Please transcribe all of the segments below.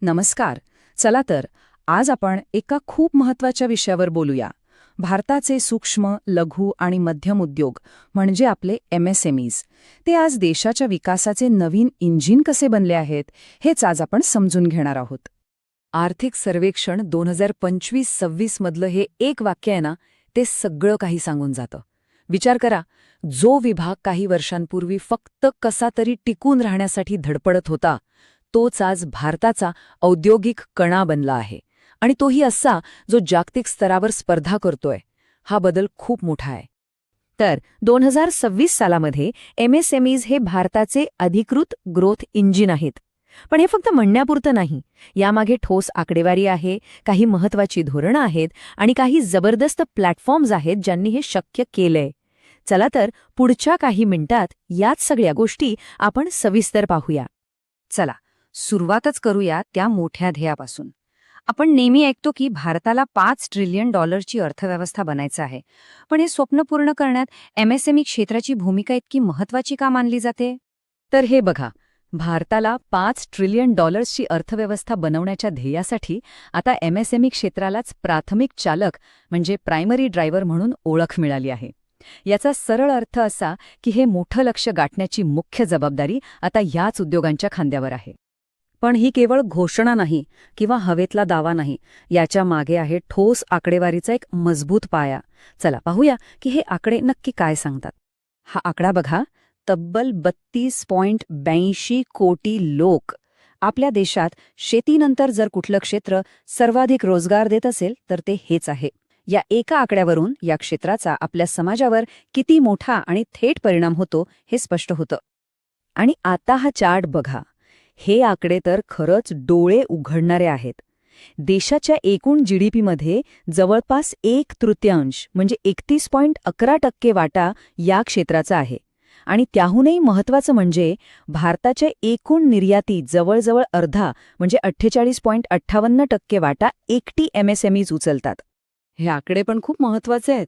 नमस्कार. चला तर आज आपण एका खूप महत्त्वाच्या विषयावर बोलूया. भारताचे सूक्ष्म, लघु आणि मध्यम उद्योग म्हणजे आपले MSMEs. ते आज देशाच्या विकासाचे नवीन इंजिन कसे बनले आहेत हेच आज आपण समजून घेणार आहोत. आर्थिक सर्वेक्षण 2025-26 मधलं हे एक वाक्य आहे ना, ते सगळं काही सांगून जातं. विचार करा, जो विभाग काही वर्षांपूर्वी फक्त कसा तरी टिकून राहण्यासाठी धडपडत होता, तोच आज भारताचा औद्योगिक कणा बनला आहे. आणि तोही असा जो जागतिक स्तरावर स्पर्धा करतोय. हा बदल खूप मोठा आहे. तर 2026 सालामध्ये MSMEs हे भारताचे अधिकृत ग्रोथ इंजिन आहेत. पण हे फक्त म्हणण्यापुरतं नाही. यामागे ठोस आकडेवारी आहे, काही महत्त्वाची धोरणं आहेत आणि काही जबरदस्त प्लॅटफॉर्म्स आहेत ज्यांनी हे शक्य केलंय. चला तर पुढच्या काही मिनिटात याच सगळ्या गोष्टी आपण सविस्तर पाहूया. चला, सुरुवातच करूया त्या मोठ्या ध्येयापासून. आपण नेहमी ऐकतो की भारताला $5 ट्रिलियन अर्थव्यवस्था बनायचं आहे. पण हे स्वप्न पूर्ण करण्यात MSME क्षेत्राची भूमिका इतकी महत्त्वाची का मानली जाते? तर हे बघा, भारताला $5 ट्रिलियन अर्थव्यवस्था बनवण्याच्या ध्येयासाठी आता MSME क्षेत्रालाच प्राथमिक चालक म्हणजे प्रायमरी ड्रायव्हर म्हणून ओळख मिळाली आहे. याचा सरळ अर्थ असा की हे मोठं लक्ष्य गाठण्याची मुख्य जबाबदारी आता याच उद्योगांच्या खांद्यावर आहे. पण ही केवळ घोषणा नाही किंवा हवेतला दावा नाही. याच्या मागे आहे ठोस आकडेवारीचा एक मजबूत पाया. चला पाहूया की हे आकडे नक्की काय सांगतात. हा आकडा बघा, तब्बल 32.82 कोटी लोक. आपल्या देशात शेतीनंतर जर कुठलं क्षेत्र सर्वाधिक रोजगार देत असेल तर ते हेच आहे. या एका आकड्यावरून या क्षेत्राचा आपल्या समाजावर किती मोठा आणि थेट परिणाम होतो हे स्पष्ट होतं. आणि आता हा चार्ट बघा. हे आकडे तर खरंच डोळे उघडणारे आहेत. देशाच्या एकूण GDPमध्ये जवळपास 1/3 म्हणजे 31.11% वाटा या क्षेत्राचा आहे. आणि त्याहूनही महत्त्वाचं म्हणजे भारताच्या एकूण निर्याती जवळजवळ अर्धा म्हणजे 48.58% वाटा एकटी MSMEs उचलतात. हे आकडे पण खूप महत्त्वाचे आहेत,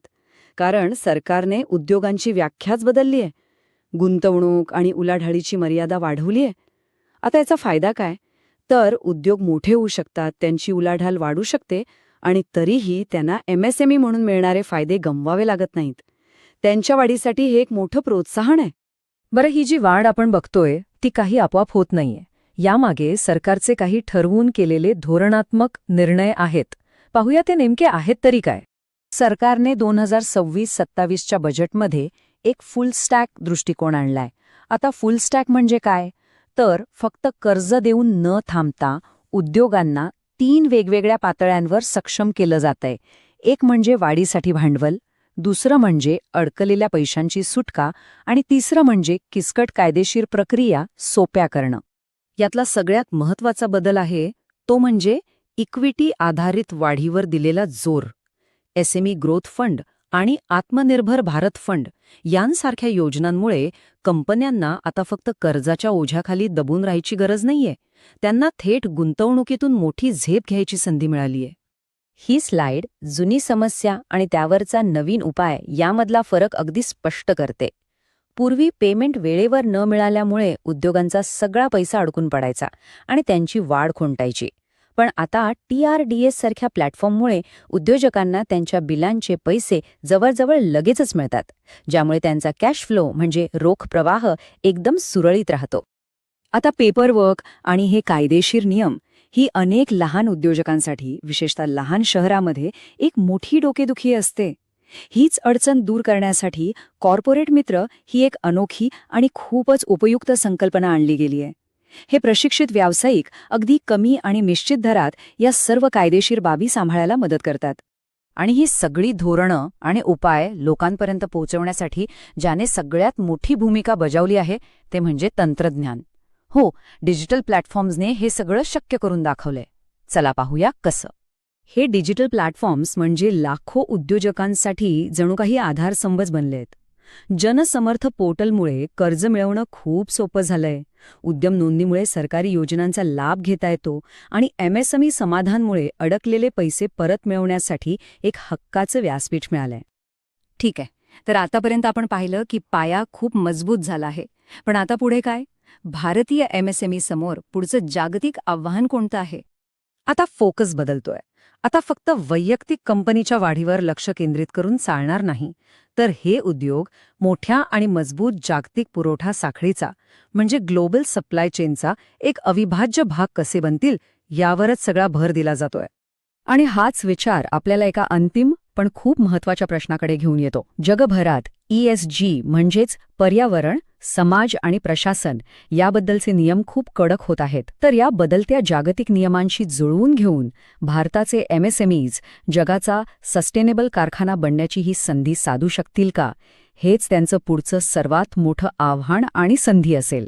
कारण सरकारने उद्योगांची व्याख्याच बदलली आहे. गुंतवणूक आणि उलाढालीची मर्यादा वाढवली आहे. आता याचा फायदा काय? तर उद्योग मोठे होऊ शकतात, त्यांची उलाढाल वाढू शकते आणि तरीही त्यांना MSME म्हणून मिळणारे फायदे गमवावे लागत नाहीत. त्यांच्या वाढीसाठी हे एक मोठं प्रोत्साहन आहे. बरं, ही जी वाढ आपण बघतोय ती काही आपोआप होत नाहीये. यामागे सरकारचे काही ठरवून केलेले धोरणात्मक निर्णय आहेत. पाहूया ते नेमके आहेत तरी काय. सरकारने 2026-27च्या बजेटमध्ये एक फुल स्टॅक दृष्टिकोन आणलाय. आता फुल स्टॅक म्हणजे काय? तर फक्त कर्ज देऊन न थांबता उद्योगांना 3 वेगवेगळ्या पातळ्यांवर सक्षम केलं जातंय. एक म्हणजे वाढीसाठी भांडवल, दुसरं म्हणजे अडकलेल्या पैशांची सुटका आणि तिसरं म्हणजे किचकट कायदेशीर प्रक्रिया सोप्या करणं. यातला सगळ्यात महत्त्वाचा बदल आहे तो म्हणजे इक्विटी आधारित वाढीवर दिलेला जोर. SME ग्रोथ फंड आणि आत्मनिर्भर भारत फंड यांसारख्या योजनांमुळे कंपन्यांना आता फक्त कर्जाच्या ओझ्याखाली दबून राहायची गरज नाहीये. त्यांना थेट गुंतवणुकीतून मोठी झेप घ्यायची संधी मिळालीय. ही स्लाइड जुनी समस्या आणि त्यावरचा नवीन उपाय यामधला फरक अगदी स्पष्ट करते. पूर्वी पेमेंट वेळेवर न मिळाल्यामुळे उद्योगांचा सगळा पैसा अडकून पडायचा आणि त्यांची वाढ खुंटायची. पण आता TRDS सारख्या प्लॅटफॉर्ममुळे उद्योजकांना त्यांच्या बिलांचे पैसे जवळजवळ लगेचच मिळतात, ज्यामुळे त्यांचा कॅश फ्लो म्हणजे रोख प्रवाह एकदम सुरळीत राहतो. आता पेपरवर्क आणि हे कायदेशीर नियम ही अनेक लहान उद्योजकांसाठी, विशेषतः लहान शहरामध्ये, एक मोठी डोकेदुखी असते. हीच अडचण दूर करण्यासाठी कॉर्पोरेट मित्र ही एक अनोखी आणि खूपच उपयुक्त संकल्पना आणली गेली आहे. हे प्रशिक्षित व्यावसायिक अगदी कमी आणि निश्चित दरात या सर्व कायदेशीर बाबी सांभाळायला मदत करतात. आणि ही सगळी धोरणं आणि उपाय लोकांपर्यंत पोहोचवण्यासाठी ज्याने सगळ्यात मोठी भूमिका बजावली आहे ते म्हणजे तंत्रज्ञान. हो, डिजिटल प्लॅटफॉर्म्सने हे सगळं शक्य करून दाखवलंय. चला पाहूया कसं. हे डिजिटल प्लॅटफॉर्म्स म्हणजे लाखो उद्योजकांसाठी जणू काही आधारस्तंभच बनलेत. जनसमर्थ पोर्टलमुळे कर्ज मिळवणं खूप सोपं झालंय. उद्यम नोंदणीमुळे सरकारी योजनांचा लाभ घेता येतो आणि MSME समाधानमुळे अडकलेले पैसे परत मिळवण्यासाठी एक हक्काचं व्यासपीठ मिळालंय. ठीक आहे, तर आतापर्यंत आपण पाहिलं की पाया खूप मजबूत झाला आहे. पण आता पुढे काय? भारतीय MSME समोर पुढचं जागतिक आव्हान कोणतं आहे? आता फोकस बदलतोय. आता फक्त वैयक्तिक कंपनीच्या वाढीवर लक्ष केंद्रित करून चालणार नाही, तर हे उद्योग मोठ्या आणि मजबूत जागतिक पुरवठा साखळीचा म्हणजे ग्लोबल सप्लाय चेनचा एक अविभाज्य भाग कसे बनतील यावरच सगळा भर दिला जातोय. आणि हाच विचार आपल्याला एका अंतिम पण खूप महत्वाच्या प्रश्नाकडे घेऊन येतो. जगभरात ESG म्हणजेच पर्यावरण, समाज आणि प्रशासन याबद्दलचे नियम खूप कडक होत आहेत. तर या बदलत्या जागतिक नियमांशी जुळवून घेऊन भारताचे MSMEs जगाचा सस्टेनेबल कारखाना बनण्याची ही संधी साधू शकतील का? हेच त्यांचं पुढचं सर्वात मोठं आव्हान आणि संधी असेल.